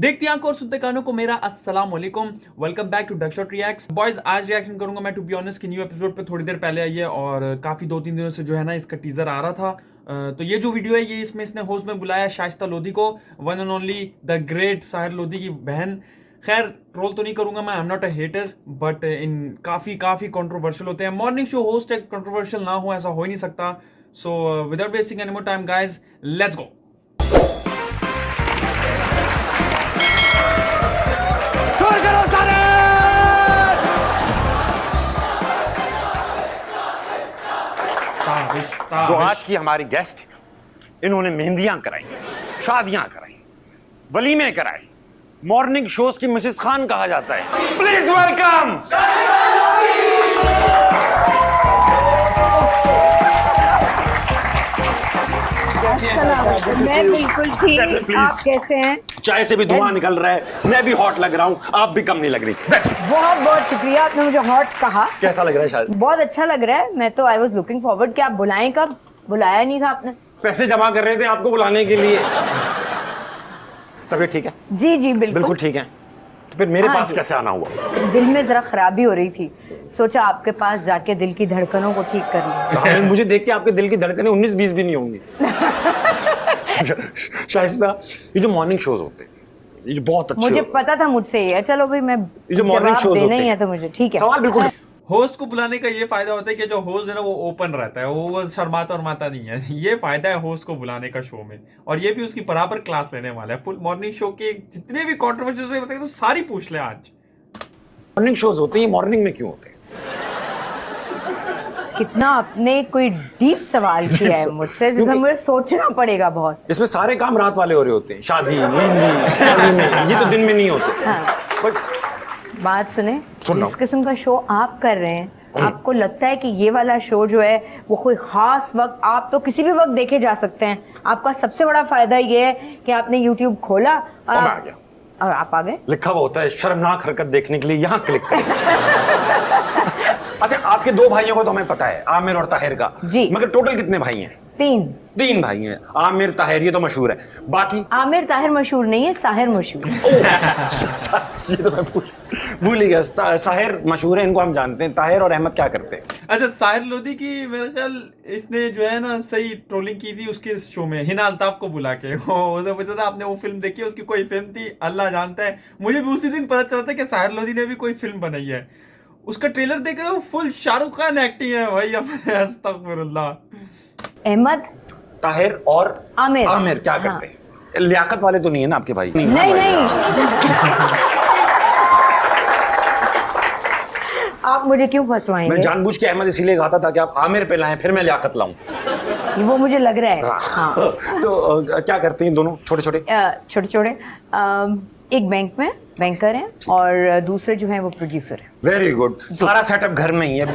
देखती आंखों और सुनते कानों को मेरा अस्सलाम वालेकुम। Welcome back to Duckshot reacts. Boys आज रिएक्शन करूंगा मैं टू बी ऑनेस्ट कि न्यू एपिसोड पे थोड़ी देर पहले आई है और काफी 2-3 दिनों से जो है ना इसका टीजर आ रहा था। तो ये जो वीडियो है ये इसमें इसने होस्ट में बुलाया शाइस्ता लोधी को, one and only the great Sahir Lodhi की बहन। खैर ट्रोल तो नहीं करूंगा मैं, I am not a hater, but इन काफी कंट्रोवर्शियल होते हैं। मॉर्निंग शो होस्ट है, कंट्रोवर्शियल ना हो ऐसा हो ही नहीं सकता। So without wasting any more time guys, let's go. जो आज की हमारी गेस्ट है, इन्होंने मेहंदियां कराई, शादियां कराई, वलीमे कराए, मॉर्निंग शोज की मिसेस खान कहा जाता है। Please welcome. मैं बिल्कुल ठीक। आप कैसे हैं? चाय से भी धुआं निकल रहा है, मैं भी हॉट लग रहा हूँ, आप भी कम नहीं लग रही। बहुत बहुत शुक्रिया, आपने मुझे हॉट कहा। कैसा लग रहा है? शायद बहुत अच्छा लग रहा है। मैं तो आई वॉज लुकिंग फॉरवर्ड कि आप बुलाएं, कब बुलाया नहीं था आपने। पैसे जमा कर रहे थे आपको बुलाने के लिए। तबीयत ठीक है? जी जी बिल्कुल ठीक है। तो फिर मेरे हाँ पास जी। कैसे आना हुआ? दिल में जरा खराबी हो रही थी, सोचा आपके पास जाके दिल की धड़कनों को ठीक कर लूं। मुझे देख के आपके दिल की धड़कनें 19-20 भी नहीं होंगी। शाइस्ता, ये जो मॉर्निंग शोज होते हैं ये जो बहुत अच्छे मुझे पता था मुझसे ये है। चलो भाई, मैं ये जो मॉर्निंग शोज देना होते ही है हैं तो मुझे ठीक है। सवाल बिल्कुल होस्ट को बुलाने का ये फायदा होता है कि जो होस्ट है ना वो ओपन रहता है, वो शर्माता और माता नहीं है। ये फायदा है होस्ट को बुलाने का शो में, और ये भी उसकी बराबर क्लास लेने वाला है। फुल मॉर्निंग शो के जितने भी कंट्रोवर्सीज होते हैं तो सारी पूछ ले आज। मॉर्निंग शोज होते हैं, मॉर्निंग में क्यों होते हैं? कितना आपने कोई डीप सवाल किया है मुझसे, जिसमें मुझे सोचना पड़ेगा बहुत। इसमें सारे काम रात वाले हो रहे होते हैं, शादी, मेहंदी, वलीमे, ये तो दिन में नहीं होते। हाँ। बट बात सुने, सुनो। जिस किस्म का शो आप कर रहे हैं, आपको लगता है कि ये वाला शो जो है वो कोई खास वक्त, आप तो किसी भी वक्त देखे जा सकते हैं। आपका सबसे बड़ा फायदा ये है कि आपने YouTube खोला और अब आ गया। और आप आ गए। लिखा हुआ होता है शर्मनाक हरकत देखने के लिए यहाँ क्लिक करें। अच्छा, आपके दो भाइयों का तो हमें पता है, आमिर और ताहिर का। जी। मगर टोटल कितने भाई हैं? 3 भाई हैं। आमिर ताहिर ये तो मशहूर है, बाकी आमिर ताहिर मशहूर नहीं है, साहिर मशहूर है। ये तो मैं भूल ही गया। साहिर मशहूर है, इनको हम जानते हैं। ताहिर और अहमद क्या करते हैं? अच्छा, साहिर लोधी की मेरे ख्याल इसने जो है ना सही ट्रोलिंग की थी उसके शो में, हिना अल्ताफ को बुला के। उसे पूछा था आपने वो फिल्म देखी, उसकी कोई फिल्म थी अल्लाह जानता है। मुझे भी उसी दिन पता चला था कि साहिर लोधी ने भी कोई फिल्म बनाई है। उसका ट्रेलर देखा तो फुल शाहरुख खान एक्टिंग है भाई। अस्तगफिरुल्लाह। अहमद, ताहिर और आमिर क्या करते हैं? लियाकत वाले तो नहीं है ना आपके भाई? नहीं। आप मुझे क्यों मैं फंसवाएंगे? जानबूझ के अहमद इसीलिए गाता था कि आप आमिर पे लाएं, फिर मैं लियाकत लाऊं। वो मुझे लग रहा है। हाँ। तो क्या करते हैं दोनों? छोटे छोटे एक बैंक में बैंकर हैं और दूसरे जो है वो प्रोड्यूसर है। Very good. सारा सेटअप घर में ही है।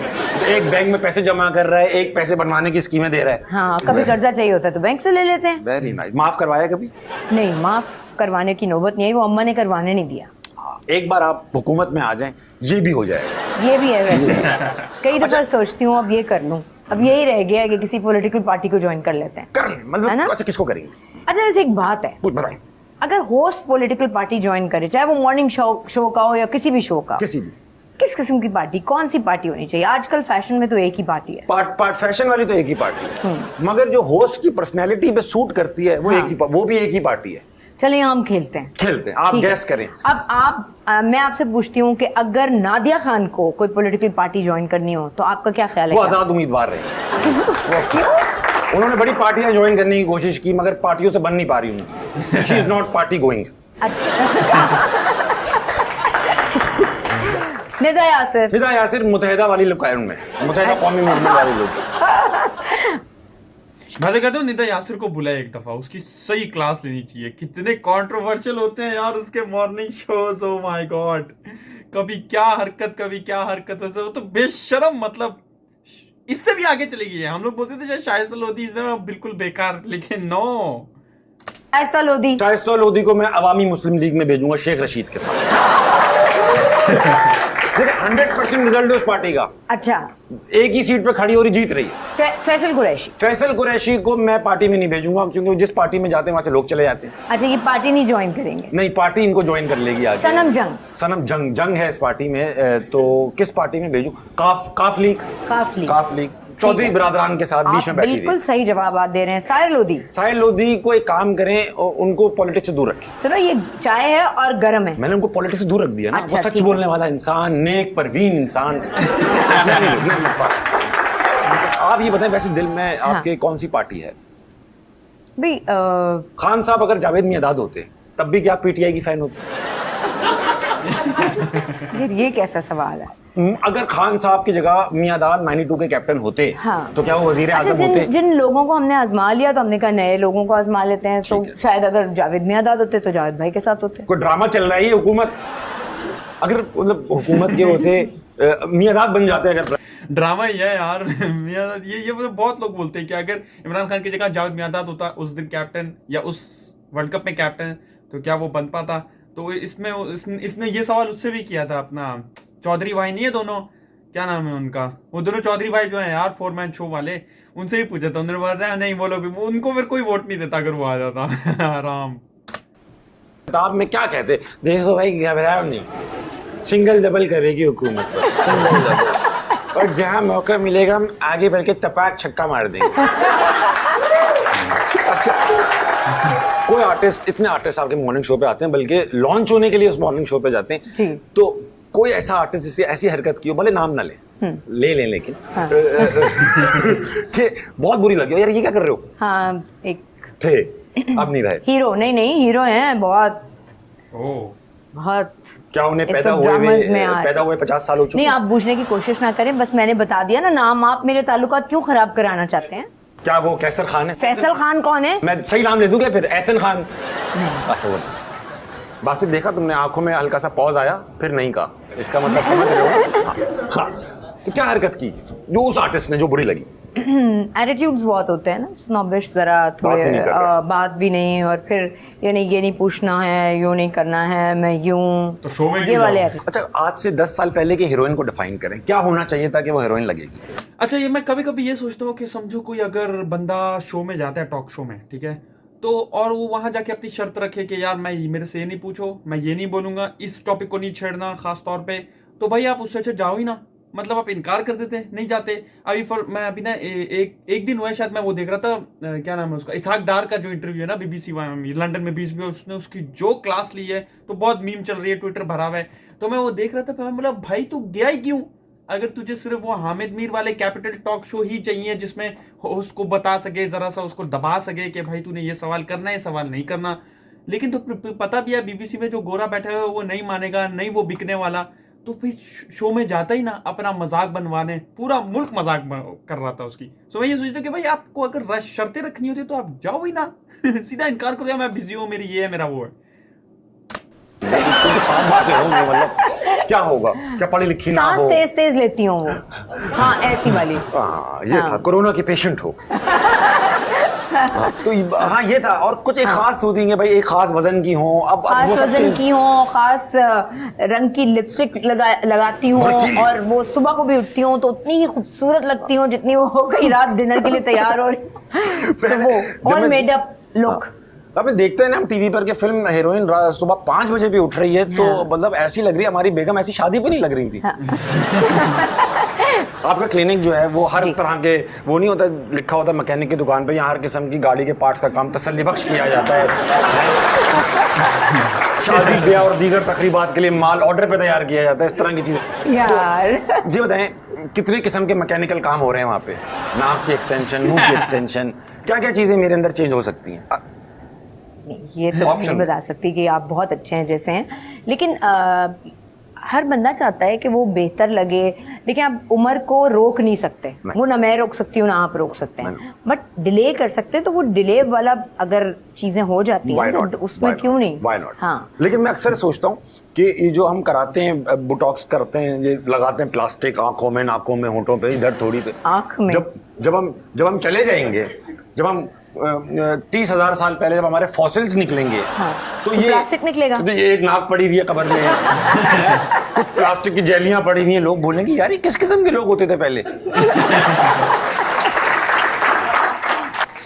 एक बैंक में पैसे जमा कर रहा है, एक पैसे बनवाने की स्कीमें दे रहा है। हाँ, कभी कर्जा चाहिए होता है तो बैंक से ले लेते हैं। Very nice. माफ करवाया कभी? नहीं, माफ करवाने की नौबत नहीं आई, वो अम्मा ने करवाने नहीं दिया। एक बार आप हुकूमत में आ जाएं, ये भी हो जाएगा। ये भी है वैसे। कई दफा सोचती हूँ अब ये कर लूँ। अब यही रह गया है कि किसी पॉलिटिकल पार्टी को ज्वाइन कर लेते हैं। कर लें, है ना? मतलब अच्छा किसको करेंगे? अच्छा, वैसे एक बात है, बताएं। अगर होस्ट पॉलिटिकल पार्टी ज्वाइन करे, चाहे वो मॉर्निंग शो का हो या किसी भी शो का, किसी भी किस किस्म की पार्टी, कौन सी पार्टी होनी चाहिए? आजकल फैशन में तो एक ही पार्टी है। पार्ट फैशन वाली तो एक ही पार्टी है, मगर जो होस्ट की पर्सनैलिटी पे सूट करती है वो वो भी एक ही पार्टी है। चलिए हम खेलते हैं। आप ठीक है। गैस करें। अब मैं आपसे पूछती हूँ कि अगर नादिया खान को कोई पॉलिटिकल पार्टी ज्वाइन करनी हो तो आपका क्या ख्याल है? वो आजाद उम्मीदवार रहे। उन्होंने बड़ी पार्टियां ज्वाइन करने की कोशिश की, मगर पार्टियों से बन नहीं पा रही उन्हें। She is not party going. Nida Yasir Muttahida वाली लोग हैं उनमें, मुतहदा कौमी मूवमेंट वाले लोग। मैं तो कहता हूँ निदा यासिर को बुलाए एक दफा, उसकी सही क्लास लेनी चाहिए। कितने कंट्रोवर्शियल होते हैं यार उसके morning shows. Oh my God, कभी क्या हरकत। वैसे वो तो बेशरम, मतलब इससे भी आगे चली गई है। हम लोग बोलते थे शायद शाइस्ता लोधी बिल्कुल बेकार, लेकिन नो। शाइस्ता लोधी को मैं अवामी मुस्लिम लीग में भेजूंगा शेख रशीद के साथ। देखिए 100% रिजल्ट है उस पार्टी का। अच्छा, एक ही सीट पे खड़ी हो रही, जीत रही है। फैसल कुरैशी। फैसल कुरैशी को मैं पार्टी में नहीं भेजूंगा, क्योंकि जिस पार्टी में जाते हैं वहां से लोग चले जाते हैं। अच्छा, ये पार्टी नहीं ज्वाइन करेंगे? नहीं, पार्टी इनको ज्वाइन कर लेगी आगे। सनम जंग। सनम जंग है इस पार्टी में। तो किस पार्टी में भेजूं? काफ लीग चौधरी बिरादरान के साथ बीच में बैठी थी। बिल्कुल सही जवाब आप दे रहे हैं। साहिर लोधी को एक काम करें, उनको पॉलिटिक्स से दूर रखें। सुनो, ये चाय है और गर्म है। मैंने उनको पॉलिटिक्स से दूर रख दिया ना। अच्छा, वो सच बोलने वाला इंसान, नेक परवीन इंसान। आप ये बताएं, वैसे दिल में आपके कौन सी पार्टी है? भाई खान साहब अगर जावेद मियादाद होते तब भी क्या आप पीटीआई की फैन होते? ये कैसा सवाल है? अगर खान साहब की जगह मियादाद 92 के कैप्टन होते, हाँ। तो क्या वो वजीर अच्छा, आजम होते? जिन लोगों को हमने आजमा लिया तो हमने कहा नए लोगों को आजमा लेते हैं। तो शायद अगर जावेद मियादाद होते तो जावेद भाई के साथ होते। कोई ड्रामा चल रहा है हुकूमत? अगर मतलब हुकूमत के होते मियादाद बन जाते अगर। ड्रामा ही है यार। मियादाद ये मतलब बहुत लोग बोलते हैं कि अगर इमरान खान की जगह जावेद मियादाद होता उस दिन कैप्टन, या उस वर्ल्ड कप में कैप्टन, तो क्या वो बन पाता? तो इसने ये सवाल उससे भी किया था, अपना चौधरी भाई नहीं है दोनों, क्या नाम है उनका, वो दोनों चौधरी भाई जो है यार, 4 मैन शो वाले, उनसे भी पूछा था। उन्होंने बताया नहीं, वो लोग उनको फिर कोई वोट नहीं देता अगर वो आ जाता। आराम। आप में क्या कहते? देखो भाई, घबराओ नहीं, सिंगल डबल करेगी हुकूमत, सिंगल डबल, और जहां मौका मिलेगा हम आगे बढ़ के तपाक छक्का मार देंगे। अच्छा, कोई आर्टिस्ट, इतने आर्टिस्ट आपके मॉर्निंग शो पे आते हैं, बल्कि लॉन्च होने के लिए उस मॉर्निंग शो पे जाते हैं, तो कोई ऐसा आर्टिस्ट जिससे ऐसी हरकत की हो, भले नाम ना ले लें लेकिन हाँ। कि बहुत बुरी लगी हो, यार ये क्या कर रहे हो? हाँ, एक थे, अब नहीं रहे। हीरो नहीं हीरो हैं बहुत। बहुत। क्या उन्हें पैदा हुए 50 साल हो चुके? नहीं, आप पूछने की कोशिश ना करें, बस मैंने बता दिया ना नाम। आप मेरे ताल्लुकात क्यों खराब कराना चाहते हैं? क्या वो कैसर खान है? फैसल खान कौन है? मैं सही नाम दे दूं क्या फिर? एहसन खान? नहीं। अच्छा, वो बासित, देखा तुमने, आंखों में हल्का सा पॉज आया, फिर नहीं कहा, इसका मतलब समझ रहे हो? हाँ। तो क्या हरकत की जो उस आर्टिस्ट ने जो बुरी लगी? एटीट्यूड्स बहुत होते हैं ना, स्नॉबिश जरा थोड़े, बात भी नहीं, और फिर ये नहीं पूछना है, यूं नहीं करना है, मैं यूं, तो शो में ये वाले। अच्छा, आज से 10 साल पहले के हीरोइन को डिफाइन करें, क्या होना चाहिए ताकि वो हीरोइन लगेगी? अच्छा, ये मैं कभी कभी ये सोचता हूँ कि समझो कोई अगर बंदा शो में जाता है, टॉक शो में, ठीक है, तो और वो वहां जाके अपनी शर्त रखे कि यार मैं मेरे से ये नहीं पूछो, मैं ये नहीं बोलूंगा, इस टॉपिक को नहीं छेड़ना खास तौर पे, तो भाई आप उससे अच्छा जाओ ही ना। मतलब आप इनकार कर देते, नहीं जाते। मैं अभी ना एक दिन हुआ है शायद, मैं वो देख रहा था, क्या नाम है उसका, इसहाक डार का जो इंटरव्यू है ना BBC लंदन में, उसने उसकी जो क्लास ली है, तो बहुत मीम चल रही है, ट्विटर भरा हुआ है, तो मैं वो देख रहा था, मैं बोला भाई तू गया ही क्यों? अगर तुझे सिर्फ वो हामिद मीर वाले कैपिटल टॉक शो ही चाहिए जिसमें उसको बता सके, जरा सा उसको दबा सके कि भाई तूने ये सवाल करना है, ये सवाल नहीं करना, लेकिन तो पता भी है BBC में जो गोरा बैठा है वो नहीं मानेगा, नहीं वो बिकने वाला, तो फिर शो में जाता ही ना अपना मजाक बनवाने। पूरा मुल्क मजाक कर रहा था उसकी। तो मैं ये सोचता हूँ कि भाई आपको अगर शर्तें रखनी होती तो आप जाओ ही ना। सीधा इनकार कर दिया, मैं बिजी हूँ, मेरी ये है, मेरा वो है। मतलब क्या होगा? क्या पढ़ी लिखी ना हो? सांस तेज लेती हूँ वो। हाँ, ऐसी वाली। ये था, कोरोना की पेशेंट हो। तो हाँ, ये था। और कुछ एक खास होती है भाई, एक खास वजन की हो, अब खास वजन की हो, खास रंग की लिपस्टिक लगाती हूँ, और वो सुबह को भी उठती हूँ तो उतनी ही खूबसूरत लगती हूँ जितनी वो हो गई रात डिनर के लिए तैयार हो रही। तो वो ऑल मेड अप लुक। अब देखते हैं ना हम टीवी पर के फिल्म हीरोइन सुबह 5 बजे भी उठ रही है, तो मतलब ऐसी लग रही है, हमारी बेगम ऐसी शादी पे नहीं लग रही थी। आपका क्लिनिक जो है वो हर तरह के, वो नहीं होता लिखा होता मैकेनिक की दुकान पे, यहाँ हर किस्म की गाड़ी के पार्ट्स का काम तसल्ली बख्श किया जाता है। शादी ब्याह और दीगर तकरीबात के लिए माल ऑर्डर पे तैयार किया जाता है, इस तरह की चीजें। यार तो, जी बताएं, कितने किस्म के मैकेनिकल काम हो रहे हैं वहाँ पे? नाक की एक्सटेंशन, मुंह की एक्सटेंशन, क्या क्या चीजें मेरे अंदर चेंज हो सकती हैं? ये तो नहीं बता सकती कि आप बहुत अच्छे हैं जैसे हैं, लेकिन हर बंदा चाहता है कि वो बेहतर लगे। देखिए, आप उम्र को रोक नहीं सकते, वो ना मैं रोक सकती हूँ ना आप रोक सकते हैं, बट डिले कर सकते हैं। तो वो डिले वाला अगर चीजें हो जाती हैं तो उसमें क्यों नहीं? हाँ। लेकिन मैं अक्सर सोचता हूँ कि ये जो हम कराते हैं, बोटॉक्स करते हैं, ये लगाते हैं प्लास्टिक आंखों में, नाकों में, होंठों पे, इधर थोड़ी पे, आंख में, जब हम चले जाएंगे, जब हम 30,000 साल पहले जब हमारे फॉसिल्स निकलेंगे, तो ये प्लास्टिक निकलेगा। तो ये एक नाक पड़ी हुई है कब्र में। कुछ प्लास्टिक की जेलियां पड़ी हुई हैं, लोग बोलेंगे यार ये किस किस्म के लोग होते थे पहले।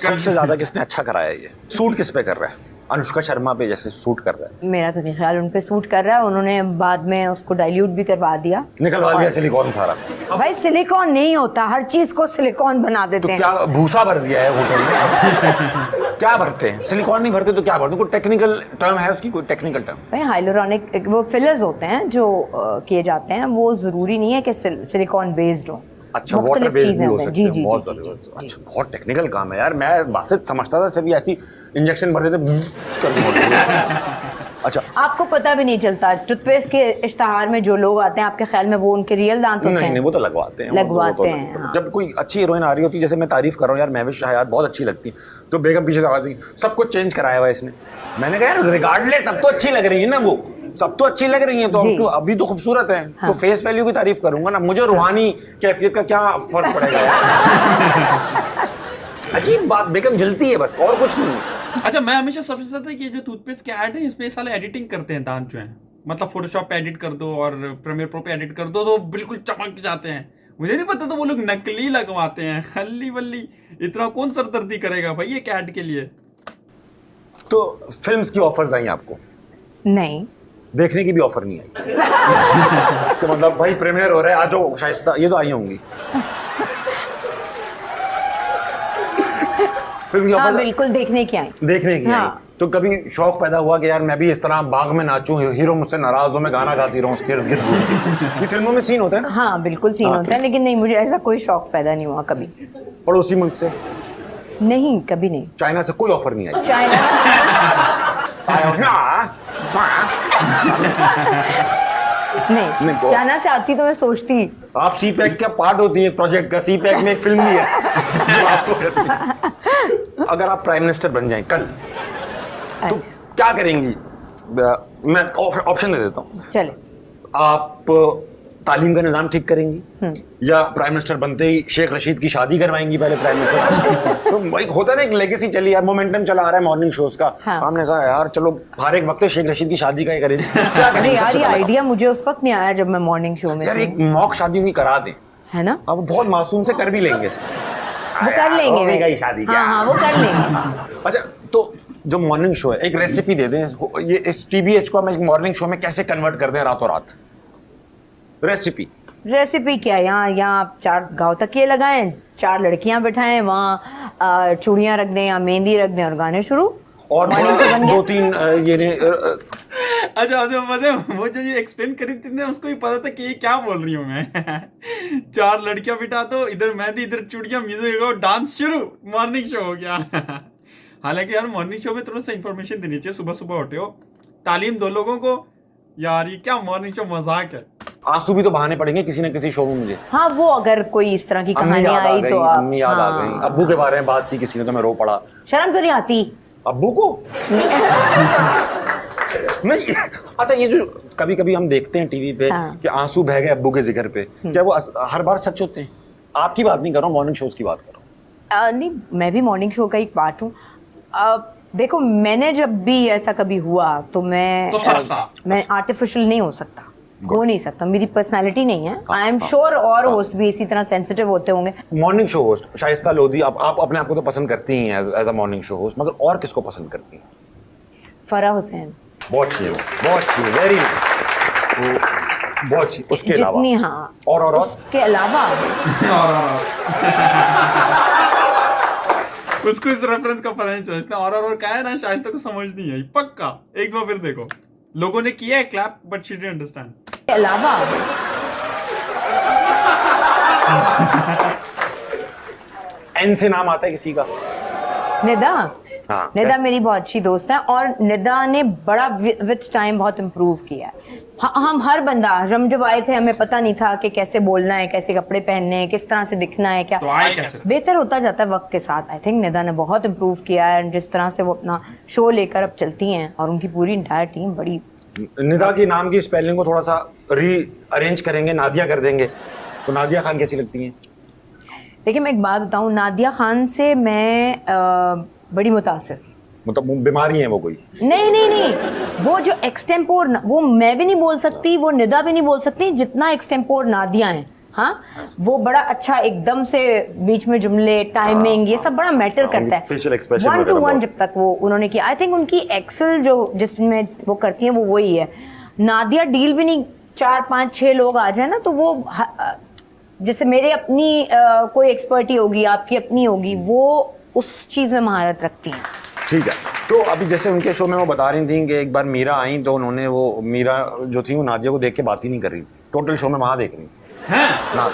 सबसे ज्यादा किसने अच्छा कराया ये सूट किस पे कर रहा है? अनुष्का शर्मा पे जैसे सूट कर रहा है। मेरा तो नहीं ख्याल उन पे सूट कर रहा है, उन्होंने बाद में उसको डाइल्यूट भी करवा दिया, निकलवा दिया सिलिकॉन सारा। भाई सिलिकॉन नहीं होता, हर चीज को सिलिकॉन बना देते तो हैं। क्या भूसा भर दिया है होटल में? क्या भरते हैं? सिलिकॉन नहीं भरते तो क्या भरते? कोई टेक्निकल टर्म है उसकी? कोई टेक्निकल टर्म? भाई हाइलोरॉनिक वो फिलर्स होते हैं जो किए जाते हैं, वो जरूरी नहीं है कि सिलिकॉन बेस्ड हो। अच्छा, वाटर बेस्ड भी हो सकते हैं। बहुत अच्छा, बहुत टेक्निकल काम है यार। मैं बासित समझता था सिर्फ ऐसी इंजेक्शन भर देते। अच्छा, आपको पता भी नहीं चलता टूथपेस्ट के इश्तहार में जो लोग आते हैं, आपके ख्याल में वो उनके रियल दांत होते हैं? नहीं, वो तो लगवाते हैं। लगवाते हैं। हाँ। जब कोई अच्छी हीरोइन आ रही होती है, जैसे मैं तारीफ कर रहा हूँ यार, महविश हयात बहुत अच्छी लगती है, तो बेगम पीछे से आवाज आई, सब कुछ चेंज कराया हुआ इसने। मैंने कहा यार रिगार्डलेस सब तो अच्छी लग रही है ना, वो सब तो अच्छी लग रही है, तो उसको अभी तो खूबसूरत है। हाँ। तो फेस वैल्यू की तारीफ करूंगा ना, मुझे रूहानी कैफियत का क्या फर्क पड़ेगा यार। अजीब बात, बेगम जलती है बस, और कुछ नहीं। अच्छा, मैं हमेशा सबसे ज्यादा ये जो टूथपेस्ट के ऐड है, इसमें साले एडिटिंग करते हैं दांत जो है, मतलब फोटोशॉप पे एडिट कर दो और प्रीमियर प्रो पे एडिट कर दो तो बिल्कुल चमक जाते हैं। मुझे नहीं पता तो वो लोग नकली लगवाते हैं, खल्ली वल्ली। इतना कौन सरदर्दी करेगा भाई एक ऐड के लिए? तो फिल्म्स की ऑफर्स आई आपको? नहीं, देखने की भी ऑफर नहीं आई। तो मतलब भाई प्रीमियर हो रहा है, आ जाओ शाइस्ता, ये तो आई होंगी। हाँ, बिल्कुल देखने की आई। देखने की आई। तो कभी शौक पैदा हुआ कि यार मैं भी इस तरह बाग में नाचूं, हीरो मुझसे नाराज हो, मैं गाना गाती रहूं उसके इर्द गिर्द। ये फिल्मों में सीन होता है ना? हाँ बिल्कुल सीन होता है, लेकिन नहीं, मुझे ऐसा कोई शौक पैदा नहीं हुआ कभी। पड़ोसी मुल्क से? नहीं, कभी नहीं। चाइना से कोई ऑफर नहीं आई? चाइना नहीं, चाइना से आती तो मैं सोचती। आप सी पैक का पार्ट होती है प्रोजेक्ट का, सी पैक में एक फिल्म भी है जो आपको करनी है। अगर आप प्राइम मिनिस्टर बन जाएं कल, तो क्या करेंगी? मैं ऑप्शन दे देता हूँ। चले। आप तालीम का निजाम ठीक करेंगी, या प्राइम मिनिस्टर बनते ही शेख रशीद की शादी करवाएंगी पहले प्राइम मिनिस्टर? तो भाई होता है ना, एक लेगेसी चली यार, मोमेंटम चला आ रहा है मॉर्निंग शोज का। हाँ। हमने कहा यार चलो हर एक वक्त शेख रशीद की शादी का ही करें। अरे यार, ये आइडिया मुझे उस वक्त नहीं आया जब मैं मॉर्निंग शो में यार एक मॉक शादी उनकी करा दें, है ना? अब बहुत मासूम से कर भी लेंगे, वो कर लेंगे शादी। हाँ, वो कर लेंगे। अच्छा, तो जो मॉर्निंग शो है, एक रेसिपी दे दें, ये इस टीबीएच को हम एक मॉर्निंग शो में कैसे कन्वर्ट कर दें रातों रात? रेसिपी क्या? यहाँ 4 गाँव तकिए लगाएं, 4 लड़कियां बैठाएं, वहाँ चूड़ियां रख दें या मेहंदी रख दें और गाने शुरू, और 2-3 ये अच्छा, वो जो ये एक्सप्लेन करी थी ना, उसको भी पता था कि ये क्या बोल रही हूँ मैं। 4 लड़कियां बिठा दो, इधर मेहंदी इधर चूड़ियां, म्यूजिक और डांस शुरू, मॉर्निंग शो हो गया। हालांकि यार मॉर्निंग शो में थोड़ा सा इन्फॉर्मेशन देनी चाहिए, सुबह सुबह उठे हो, तालीम दो लोगों को। यार ये क्या मॉर्निंग शो मजाक है। आंसू भी तो बहाने पड़ेंगे किसी न किसी शो में मुझे। हाँ, वो अगर कोई इस तरह की कहानी आई तो अम्मी याद आ गई, अब्बू के बारे में बात की किसी ने तो मैं रो पड़ा। शर्म तो नहीं आती अब्बू को? नहीं। अच्छा, ये जो कभी कभी हम देखते हैं टीवी पे कि आंसू बह गए अब्बू के जिक्र पे, क्या वो हर बार सच होते हैं? आपकी बात नहीं कर रहा हूँ, मॉर्निंग शोज की बात कर रहा हूँ। नहीं, मैं भी मॉर्निंग शो का एक पार्ट हूँ। देखो, मैंने जब भी ऐसा कभी हुआ तो मैं आर्टिफिशियल नहीं हो सकता, हो नहीं सकता, मेरी पर्सनालिटी नहीं है। आई एम श्योर और होस्ट भी इसी तरह सेंसिटिव होते होंगे। Morning show host Shaista Lodhi, आप अपने आप को तो पसंद करती हैं as a morning show host, मगर और किसको पसंद करती हैं? फराह हुसैन। बहुत अच्छी, वेरी नाइस, बहुत अच्छी। उसके अलावा? हाँ, और उसके अलावा उसको इस रेफरेंस का पता नहीं चला, इसने और कहा है ना, शायद को समझ नहीं आई। पक्का एक बार फिर देखो, लोगों ने किया है clap but she didn't understand. के अलावा एन से नाम आता है किसी का? निदा। हाँ, निदा मेरी बहुत अच्छी दोस्त है और निदा ने बड़ा विद टाइम बहुत इम्प्रूव किया है। हम हर बंदा, हम जब आए थे हमें पता नहीं था कि कैसे बोलना है, कैसे कपड़े पहनने हैं, किस तरह से दिखना है, क्या तो बेहतर होता जाता है वक्त के साथ। आई थिंक निदा ने बहुत इम्प्रूव किया है, जिस तरह से वो अपना शो लेकर अब चलती हैं, और उनकी पूरी इंटायर टीम बड़ी। निदा के नाम की स्पेलिंग को थोड़ा सा री अरेंज करेंगे, नादिया कर देंगे, तो नादिया खान कैसी लगती हैं? देखिए, मैं एक बात बताऊं, नादिया खान से मैं बड़ी मुतासिर थी। मतलब वो बीमारी है वो कोई? नहीं नहीं नहीं, वो जो एक्सटेम्पोर, वो मैं भी नहीं बोल सकती, वो निदा भी नहीं बोल सकती, जितना एक्सटेम्पोर नादिया है। हाँ, वो बड़ा अच्छा एकदम से बीच में जुमले, टाइमिंग, ये सब बड़ा मैटर करता है। फेशियल एक्सप्रेशन 1 to 1 जब तक वो उन्होंने किया, आई थिंक उनकी एक्सेल जो जिसमें वो करती हैं वो वही है। नादिया डील भी नहीं, 4 5 6 लोग आ जाए ना तो वो जैसे मेरे अपनी कोई एक्सपर्टी होगी, आपकी अपनी होगी, वो उस चीज में महारत रखती हैं। ठीक है, तो अभी जैसे उनके शो में वो बता रही थी कि एक बार मीरा आई तो उन्होंने वो मीरा जो थी वो नादिया को देख के बात ही नहीं कर रही, टोटल शो में वहां देख रही हैं? ना।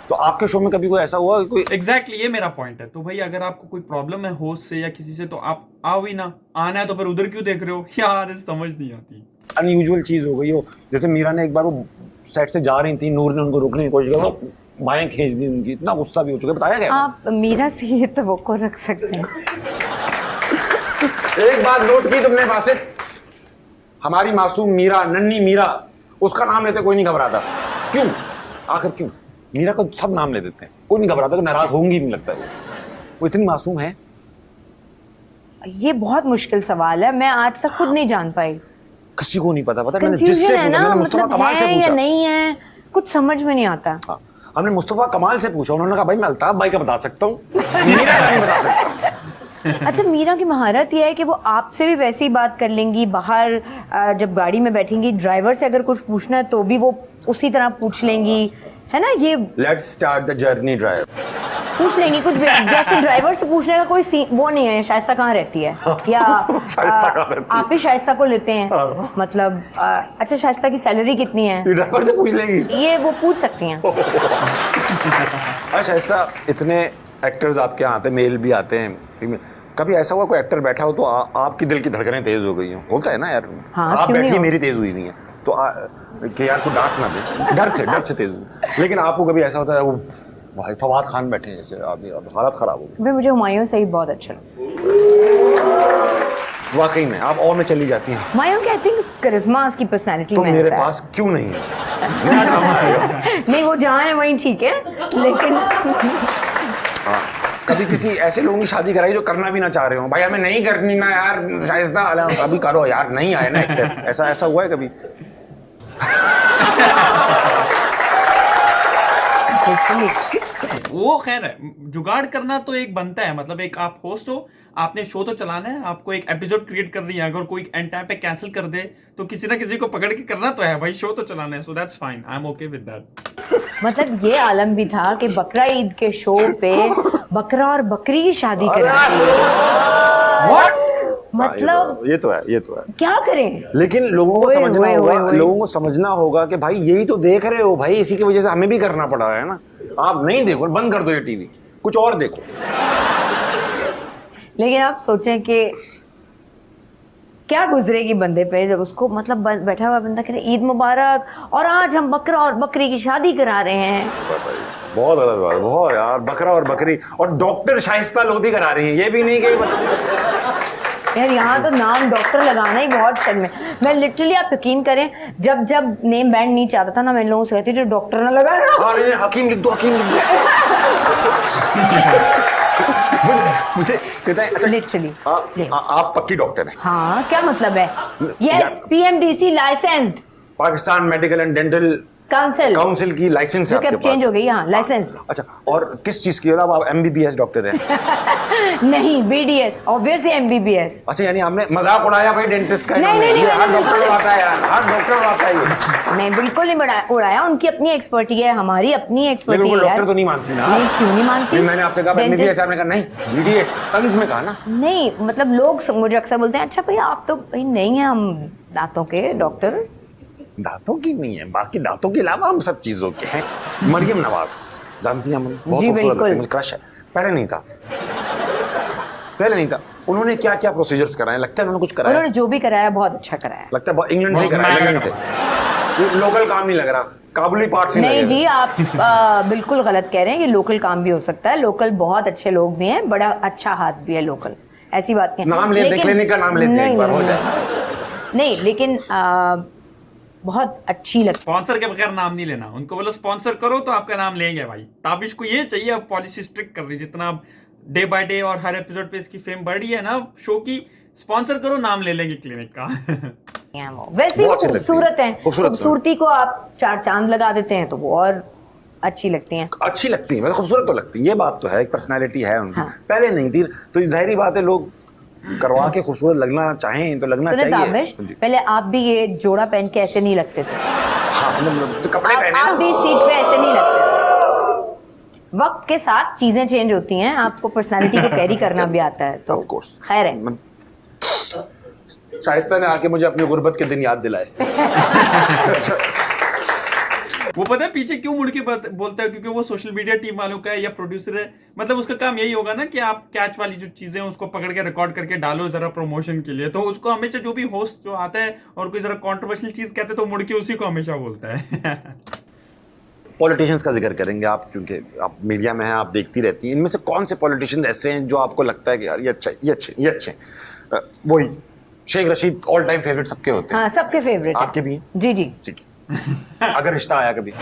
तो आपके शो में कभी कोई ऐसा हुआ कोई? एग्जैक्टली ये मेरा पॉइंट है। तो भाई अगर आपको कोई प्रॉब्लम है होस्ट से या किसी से तो आप आओ ही ना, आना है तो फिर उधर क्यों देख रहे हो यार, समझ नहीं आती। अनयूजुअल चीज हो गई हो, जैसे मीरा ने एक बार वो सेट से जा रही थी, नूर ने उनको रोकने की कोशिश की, वो बाएं खींच दी उनकी, इतना गुस्सा भी हो चुका है, बताया गया? आप मीरा से ये तवक्को रख सकते हैं। एक बात नोट की तुमने बासित, हमारी मासूम मीरा, नन्ही मीरा, उसका नाम लेते कोई नहीं घबराता, क्यों? आखिर क्यों? मीरा को सब नाम ले देते हैं, कोई नहीं घबराता, तो नाराज होंगी नहीं लगता है वो इतनी मासूम है। ये बहुत मुश्किल सवाल है, मैं आज तक खुद नहीं जान पाई। किसी को नहीं पता मैंने जिससे कंफ्यूजन है पूछा, ना, मैंने मुस्तफा मतलब कमाल से है या पूछा, नहीं है, कुछ समझ में नहीं आता। हाँ, हमने मुस्तफा कमाल से पूछा, उन्होंने कहा भाई मैं अल्ताफ भाई का बता सकता हूँ, मीरा का नहीं बता सकता। अच्छा, मीरा की महारत यह है कि वो आपसे भी वैसे ही बात कर लेंगी, बाहर जब गाड़ी में बैठेंगी ड्राइवर से अगर कुछ पूछना है तो भी वो उसी तरह पूछ लेंगी, है ना? ये let's start the journey drive, पूछ लेंगी कुछ भी, जैसे ड्राइवर से पूछने का कोई वो नहीं है, शाइस्ता कहाँ रहती है, या आप ही शाइस्ता को लेते हैं, मतलब अच्छा शाइस्ता की सैलरी कितनी है, ड्राइवर से पूछ लेंगी, ये वो पूछ सकती हैं। अच्छा शाइस्ता, इतने एक्टर्स आपके यहाँ आते हैं, मेल भी आते हैं, कभी ऐसा हुआ कोई एक्टर बैठा हो तो आपकी दिल की धड़कनें तेज हो गई हो? होता है ना यार, हाँ, आप क्यों नहीं बैठी हो? मेरी तेज हुई नहीं है तो कि यार को डांट ना दे, डर से तेज हुई, लेकिन आपको कभी ऐसा होता है वो भाई फवाद खान बैठे हैं जैसे, आप हालत खराब हो गई? भाई मुझे हुमायूं से ही बहुत अच्छा लगा, वाकई में आप और में चली जाती हैं। हुमायूं की आई थिंक करिश्मा, उसकी पर्सनालिटी तो में मेरे ऐसा है। पास क्यों नहीं है? मेरा काम आएगा। नहीं, वो जहाँ है वहीं ठीक है, लेकिन हाँ, कभी किसी ऐसे लोगों की शादी कराई जो करना भी ना चाह रहे हो, भाई हमें नहीं करनी ना यार शाइस्ता, अभी करो यार, नहीं आए ना एक्टर, ऐसा हुआ है कभी? वो खैर है, जुगाड़ करना तो एक बनता है, मतलब एक आप होस्ट हो, आपने शो तो चलाना है, आपको एक एपिसोड क्रिएट कर रही है, अगर कोई एंड टाइम पे कैंसिल कर दे तो किसी ना किसी को पकड़ के करना तो है भाई, शो तो चलाना है, so that's fine, I am okay with that. मतलब ये आलम भी था कि बकरा ईद के शो पे बकरा और बकरी की शादी कराती है। व्हाट? मतलब ये तो है क्या करें? लेकिन लोगों को समझना होगा कि भाई यही तो देख रहे हो भाई, इसी की वजह से हमें भी करना पड़ रहा है ना। आप नहीं देखो, बंद कर दो ये टीवी, कुछ और देखो। लेकिन आप सोचें कि क्या गुजरेगी बंदे पे जब उसको, मतलब बैठा हुआ बंदा कह रहे ईद मुबारक और आज हम बकरा और बकरी की शादी करा रहे हैं। बहुत गलत बात, बहुत यार, बकरा और बकरी, और डॉक्टर शाइस्ता लोधी करा रही है, ये भी नहीं कि यार यहाँ तो नाम डॉक्टर लगाना ही बहुत शर्म है। मैं लिटरली, आप यकीन करें, जब नेम बैंड नहीं चाहता था ना, मैं लोगों से कहती थी डॉक्टर ना लगा ना, हकीम लिख दो, हकीम लिख दो। मुझे कहता है अच्छा लिटरली आप पक्की डॉक्टर हैं? हाँ, क्या मतलब है? Yes, PMDC licensed, Pakistan medical and dental council की लाइसेंस है आपके पास? चेंज हो गई, हाँ, लाइसेंस्ड। आप और किस चीज की हो? आप MBBS डॉक्टर हैं? नहीं, BDS, ऑब्वियसली MBBS। अच्छा, यानी आपने मजाक उड़ाया भाई डेंटिस्ट का? नहीं, हर डॉक्टर उड़ाता है यार, हर डॉक्टर उड़ाता है। नहीं, बिल्कुल नहीं उड़ाया, उनकी अपनी एक्सपर्टी है, हमारी अपनी एक्सपर्टी है। डॉक्टर तो नहीं मानती ना? नहीं, क्यों नहीं मानती? मैंने आपसे कहा MBBS, आपने कहा नहीं, BDS, तंज में कहा ना। नहीं, मतलब लोग मुझे अक्सर बोलते हैं अच्छा भैया आप तो भाई नहीं है हम दांतों के डॉक्टर। दांतों की नहीं है, बाकी दांतों के अलावा हम सब चीजों के हैं। मरियम नवाज जानती हैं? बहुत खूबसूरत लगती है, मुझे क्रश है। पहले नहीं था। उन्होंने क्या क्या प्रोसीजर्स कराए? लगता है उन्होंने कुछ कराया? उन्होंने जो भी कराया बहुत अच्छा कराया। लगता है इंग्लैंड से कराया, लंदन से। लोकल काम नहीं लग रहा, काबुली पार्ट से नहीं जी, आप बिल्कुल गलत कह रहे हैं, ये लोकल काम भी हो सकता है, लोकल बहुत अच्छे लोग भी हैं, बड़ा अच्छा हाथ भी है लोकल, ऐसी बात नहीं। नाम ले, क्लिनिक का नाम लेते हैं एक बार, हो जाए। नहीं, लेकिन बहुत अच्छी लगती। स्पॉन्सर के बगैर नाम नहीं लेना, उनको बोलो स्पॉन्सर करो तो आपका नाम लेंगे भाई। ताबिश को ये चाहिए, अब पॉलिसी स्ट्रिक्ट कर रही, जितना आप डे बाय डे और हर एपिसोड पे इसकी फेम बढ़ रही है ना, शो की स्पॉन्सर करो, नाम ले लेंगे क्लिनिक का। वैसे वो बहुत अच्छी लगती खूबसूरत है, खूबसूरत खूबसूरती को आप 4 चांद लगा देते हैं तो वो और अच्छी लगती हैं। अच्छी लगती है, मतलब खूबसूरत तो लगती है, ये बात तो है, एक पर्सनैलिटी है उनकी। हाँ। पहले नहीं थी, तो जाहिर बात है लोग करवा के खूबसूरत लगना चाहें तो लगना सुनो चाहिए। दामिश, जी। पहले आप भी ये जोड़ा पहन के ऐसे नहीं लगते थे। हाँ, मतलब तो कपड़े पहने आप ना। भी सीट पे ऐसे नहीं लगते थे। वक्त के साथ चीजें चेंज होती हैं, आपको पर्सनालिटी को कैरी करना भी आता है, तो Of course। खैर है। शाइस्ता ने आके मुझे अपनी गुर्बत के दिन याद दिलाए। वो पता है पीछे क्यों मुड़ के बोलता है, क्योंकि वो सोशल मीडिया टीम वालों का है या प्रोड्यूसर है, मतलब उसका काम यही होगा ना कि आप कैच वाली जो चीजें हैं उसको पकड़ के रिकॉर्ड करके डालो जरा प्रमोशन के लिए, तो उसको हमेशा जो भी होस्ट जो आता है और कोई जरा कंट्रोवर्शियल चीज कहते हैं तो मुड़ के उसी को हमेशा बोलता है। पॉलिटिशियंस का जिक्र करेंगे आप, क्योंकि आप मीडिया में हैं, आप देखती रहती हैं, इनमें से कौन से पॉलिटिशियंस ऐसे हैं जो आपको लगता है कि यार ये अच्छे, ये अच्छे, ये अच्छे? वही Sheikh Rashid all time favourite सबके होते हैं। हाँ, सबके फेवरेट आपके भी हैं? जी जी। ठीक है। अगर रिश्ता आया कभी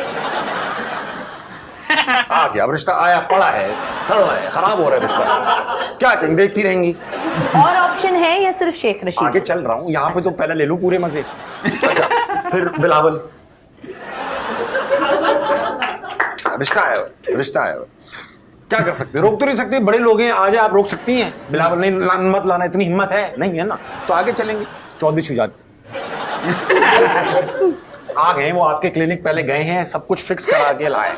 आ गया, अब रिश्ता आया, पड़ा है, सड़ रहा है, खराब हो रहा है रिश्ता, क्या करेंगे? देखती रहेंगी? और ऑप्शन है या सिर्फ शेख रशीद? आगे चल रहा हूँ, यहाँ पे तो पहले ले लूं पूरे मजे। अच्छा, फिर बिलावल, रिश्ता आया, रिश्ता आया, क्या कर सकते? रोक तो नहीं सकते, बड़े लोग हैं, आज आप रोक सकती हैं? बिलावल नहीं मत लाना, इतनी हिम्मत है नहीं, है ना? तो आगे चलेंगे। चौधरी शुजात आ गए, वो आपके क्लिनिक पहले गए हैं, सब कुछ फिक्स करा के लाए,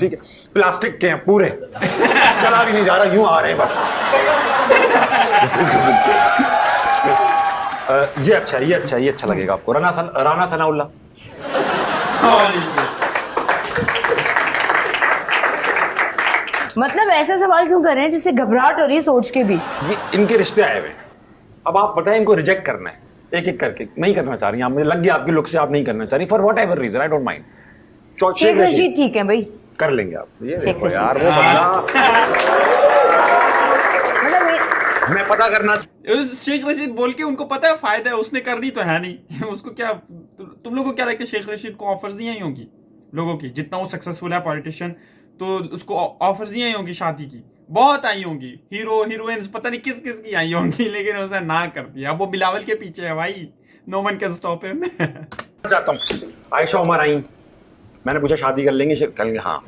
ठीक है? प्लास्टिक के हैं पूरे, चला भी नहीं जा रहा, यूं आ रहे हैं बस। ये अच्छा, ये अच्छा, ये अच्छा लगेगा आपको। राना सनाउल्लाह, मतलब ऐसा सवाल क्यों कर रहे हैं जिससे घबराहट हो रही है सोच के भी? ये इनके रिश्ते आए हुए हैं, अब आप बताएं इनको रिजेक्ट करना है एक एक करके? नहीं करना चाह रही आप, मुझे लग गया आपकी लुक से आप नहीं करना चाह रही, for whatever reason, I don't mind. Sheikh Rashid ठीक है भाई, कर लेंगे आप। ये शेख देखो रशीद। यार, वो बंदा मतलब ये- मैं पता करना शेख रशीद बोल के उनको पता है फायदा है, उसने करनी तो है नहीं। उसको क्या, तुम लोगों को क्या लगता है शेख रशीद को ऑफर्स नहीं आई होंगी लोगों की? जितना वो सक्सेसफुल है पॉलिटिशियन, तो उसको ऑफर्स नहीं आई होंगी शादी की? बहुत आई होंगी, हीरो हीरोइंस पता नहीं किस किस की आई होंगी, लेकिन उसने ना कर दिया। अब वो बिलावल के पीछे है भाई, no one can stop him. चाहता हूँ। आयशा उमर आई, मैंने पूछा शादी कर लेंगे? कहेंगे हाँ।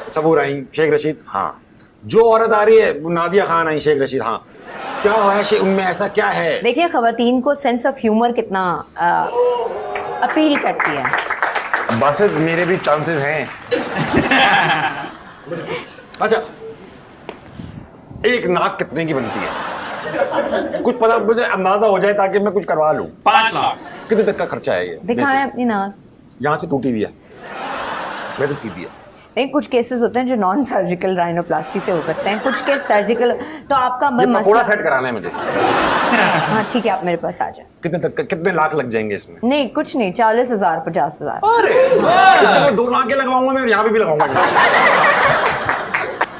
सबूर आई, शेख रशीद हाँ। जो औरत आ रही है वो नादिया खान आई, शेख रशीद हाँ। क्या है उनमें, ऐसा क्या है? देखिए खवातीन को सेंस ऑफ ह्यूमर कितना अपील करती है। बस मेरे भी चांसेस हैं। अच्छा, एक नाक कितने की बनती है? कुछ पता मुझे अंदाजा हो जाए ताकि मैं कुछ करवा लूं। 5 लाख। कितने तक का खर्चा है ये? दिखाएं अपनी नाक। यहाँ से टूटी हुई है, वैसे सीधी है। नहीं, कुछ केसेस होते हैं जो नॉन सर्जिकल राइनोप्लास्टी से हो सकते हैं, कुछ केस सर्जिकल। तो आपका ये मसला, पकोड़ा सेट कराना है मुझे। हाँ ठीक है, आप मेरे पास आ जाए। कितने तक, कितने लाख लग जाएंगे इसमें? नहीं कुछ नहीं, 40,000 50,000। अरे मैं 2 लाख के लगवाऊंगा, मैं यहाँ पे भी लगाऊंगा।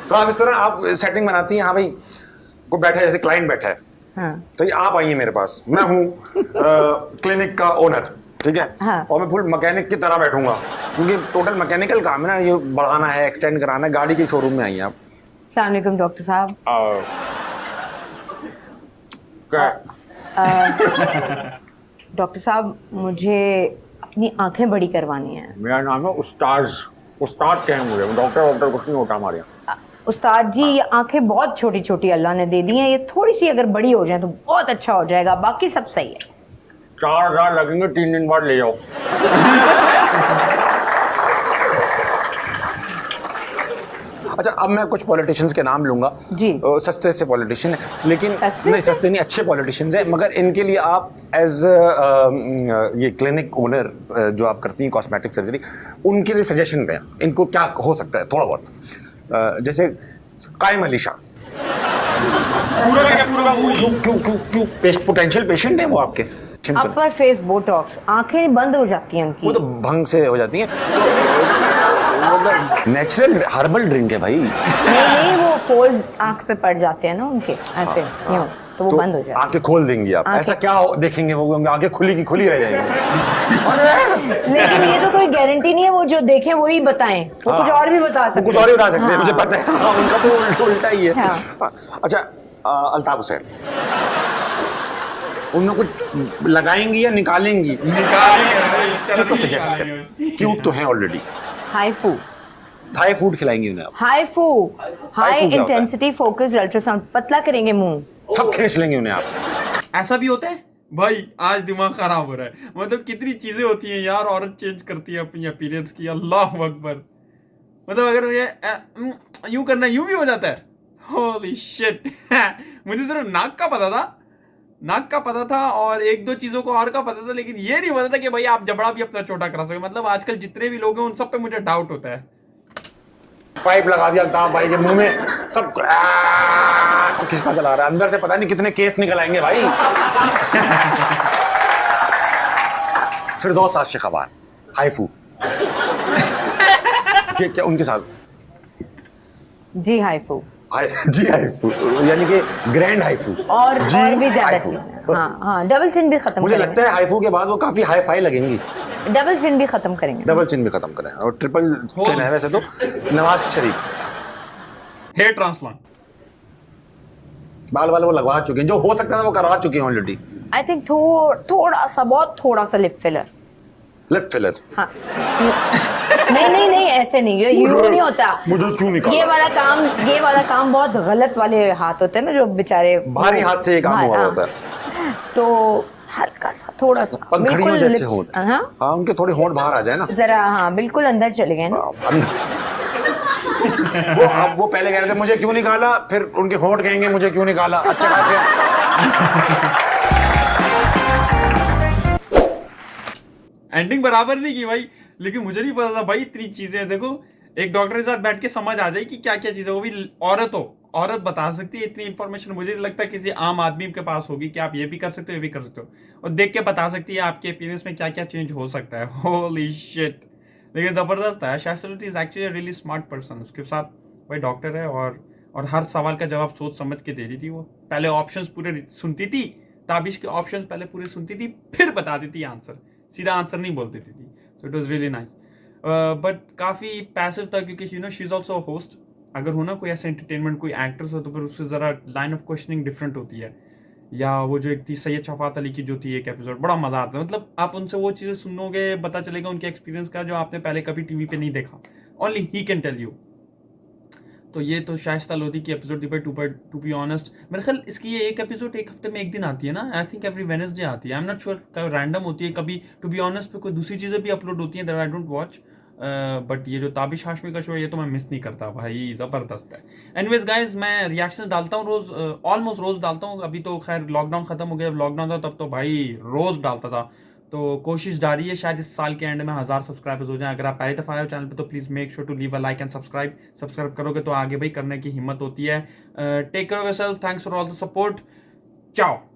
तो आप इस तरह आप सेटिंग बनाती हैं? हाँ भाई, को बैठा है जैसे क्लाइंट बैठा है, हाँ तो ये आप आइए मेरे पास, मैं हूँ क्लिनिक का ओनर, ठीक है? हाँ। और मैं फुल मैकेनिक की तरह बैठूंगा, क्योंकि टोटल मैकेनिकल काम है ना, ये बढ़ाना है, एक्सटेंड कराना है। गाड़ी के शोरूम में आई हैं आप। अस्सलाम वालेकुम डॉक्टर साहब। क्या? डॉक्टर साहब, मुझे अपनी आंखें बड़ी करवानी है। मेरा नाम है उस्ताद कहें मुझे, डॉक्टर कुछ नहीं होता हमारे यहाँ। उस्ताद जी, ये आंखें बहुत छोटी छोटी अल्लाह ने दे दी हैं, ये थोड़ी सी अगर बड़ी हो जाए तो बहुत अच्छा हो जाएगा, बाकी सब सही है। 4,000 लगेंगे, 3 दिन बाद ले जाओ। अच्छा, अब मैं कुछ पॉलिटिशियंस के नाम लूंगा जी। सस्ते से पॉलिटिशियन है, लेकिन सस्ते नहीं से? सस्ते नहीं, अच्छे पॉलिटिशियंस हैं, मगर इनके लिए आप एज ये क्लिनिक ओनर जो आप करती हैं कॉस्मेटिक सर्जरी, उनके लिए सजेशन दें, इनको क्या हो सकता है थोड़ा बहुत। जैसे कायम अली शाह, पूरा का क्या पूरा मुंह ही। क्यों पोटेंशियल पेशेंट है वो आपके? अपर फेस बोटॉक्स, आंखें बंद हो जाती हैं उनकी। वो तो भंग से हो जाती हैं, नेचुरल हर्बल ड्रिंक है भाई। नहीं, वो फोल्ड्स आंख पे पड़ जाते हैं ना उनके, ऐसे यूं। तो वो बंद हो जाएगा। आंखें खोल देंगी आप, ऐसा क्या देखेंगे वो, आंखें खुली की खुली रह जाएंगी। लेकिन ये तो कोई गारंटी नहीं है, वो जो देखें वही बताएं, वो कुछ और भी बता सकते हैं। कुछ और भी बता सकते हैं, मुझे पता है। हाँ, उनका तो उल्टा ही है। हाँ। अच्छा, अल्ताफ हुसैन उनमें कुछ लगाएंगी या निकालेंगी? तो सजेस्ट कर, क्यूट तो हैं ऑलरेडी। हाई फू, थाई फूड खिलाएंगी उन्हें आप? हाई फू, हाई क्या होता है? इंटेंसिटी फोकस्ड अल्ट्रासाउंड, पतला करेंगे मुंह, सब खींच लेंगे उन्हें आप। ऐसा भी होता है भाई? आज दिमाग खराब हो रहा है। मतलब कितनी चीजें होती हैं यार, औरत चेंज करती है अपनी अपीयरेंस की। अल्लाह अकबर। मतलब अगर ये यूं करना यूं भी हो जाता है। Holy shit. मुझे सिर्फ नाक का पता था, नाक का पता था और एक दो चीजों को और का पता था, लेकिन ये नहीं पता था कि भाई आप जबड़ा भी अपना छोटा करा सके। मतलब आजकल जितने भी लोग हैं उन सब पे मुझे डाउट होता है। पाइप लगा दिया अल्ताफ भाई के मुंह में, सब सब खिंचता चला रहा है, अंदर से पता नहीं कितने केस निकल आएंगे भाई। फिरदौस आशिक़ाबाद, हाईफू क्या उनके साथ? जी हाई फू, जी हाईफू, यानी कि ग्रैंड हाईफू और भी ज्यादा हाईफू। चीजें। हाँ, डबल चिन भी खत्म मुझे करेंगे। लगता है हाईफू के बाद वो काफी हाई फाई लगेंगी। डबल चिन भी खत्म करेंगे। डबल चिन भी खत्म करें, और ट्रिपल चिन है वैसे तो नवाज शरीफ। हेयर ट्रांसप्लांट, बाल वाल वो लगवा चुके हैं, जो हो सकता था वो करवा चुके हैं ऑलरेडी। आई थिंक थोड़ा सा, बहुत थोड़ा सा लिप फिलर। Lip filler? हाँ। नहीं ऐसे नहीं, ये यूं नहीं होता। मुझे क्यों निकाला? ये वाला काम बहुत गलत वाले हाथ होते हैं ना, जो बेचारे भारी हाथ से ये काम हुआ होता है। तो हल्का सा, थोड़ा सा, पंखड़ियों जैसे होंठ। हाँ, उनके थोड़े होंठ बाहर आ जाए ना जरा। हाँ, बिल्कुल अंदर चले गए ना। वो पहले कह रहे थे मुझे क्यों निकाला, फिर उनके होंठ कहेंगे मुझे क्यों निकाला। अच्छा खासे एंडिंग बराबर नहीं की भाई, लेकिन मुझे नहीं पता था भाई इतनी चीजें। देखो, एक डॉक्टर के साथ बैठ के समझ आ जाए कि क्या क्या चीजें, वो भी औरत बता सकती है। इतनी इन्फॉर्मेशन मुझे नहीं लगता किसी आम आदमी के पास होगी कि आप ये भी कर सकते हो, ये भी कर सकते हो, और देख के बता सकती है आपके अपीयरेंस में क्या क्या चेंज हो सकता है। Holy shit. लेकिन जबरदस्त है। शायद is actually really smart person. उसके साथ भाई डॉक्टर है और हर सवाल का जवाब सोच समझ के दे रही थी। वो पहले ऑप्शंस पूरे सुनती थी, ताबिश के ऑप्शंस पहले पूरे सुनती थी, फिर बता देती आंसर, सीधा आंसर नहीं बोल देती थी। So it was really nice. But काफी पैसिव था, क्योंकि you know she is also host. अगर हो ना कोई ऐसा एंटरटेनमेंट, कोई एक्टर्स हो, तो फिर उससे जरा लाइन ऑफ क्वेश्चनिंग डिफरेंट होती है। या वो जो एक थी सैयद शफात अली की जो थी एक एपिसोड, बड़ा मजा आता है। मतलब आप उनसे वो चीजें सुनोगे, पता चलेगा उनके एक्सपीरियंस का जो आपने पहले कभी टीवी पे नहीं देखा। Only he can tell you. तो ये तो शाइस्ता लोधी की एपिसोड थी भाई। टू बी ऑनेस्ट, मेरे ख्याल इसकी ये एक एपिसोड एक हफ्ते में एक दिन आती है ना। आई थिंक एवरी वेडनेसडे आती है। आई एम नॉट श्योर, कभी रैंडम होती है, कभी टू बी ऑनेस्ट पे कोई दूसरी चीजें भी अपलोड होती हैं that I don't watch. But ये जो ताबिश हाशमी का शो है, ये तो मैं मिस नहीं करता भाई, जबरदस्त है। एनीवेज गाइज, मैं रिएक्शन डालता हूँ रोज, ऑलमोस्ट रोज डालता हूँ। अभी तो खैर लॉकडाउन खत्म हो गया, लॉकडाउन था तब तो भाई रोज डालता था। तो कोशिश जारी है, शायद इस साल के एंड में 1000 सब्सक्राइबर्स हो जाएं। अगर आप पहली दफा आए हो चैनल पे तो please make sure to leave a like and subscribe करोगे तो आगे भाई करने की हिम्मत होती है। Take care of yourself, thanks for all the support, चाओ।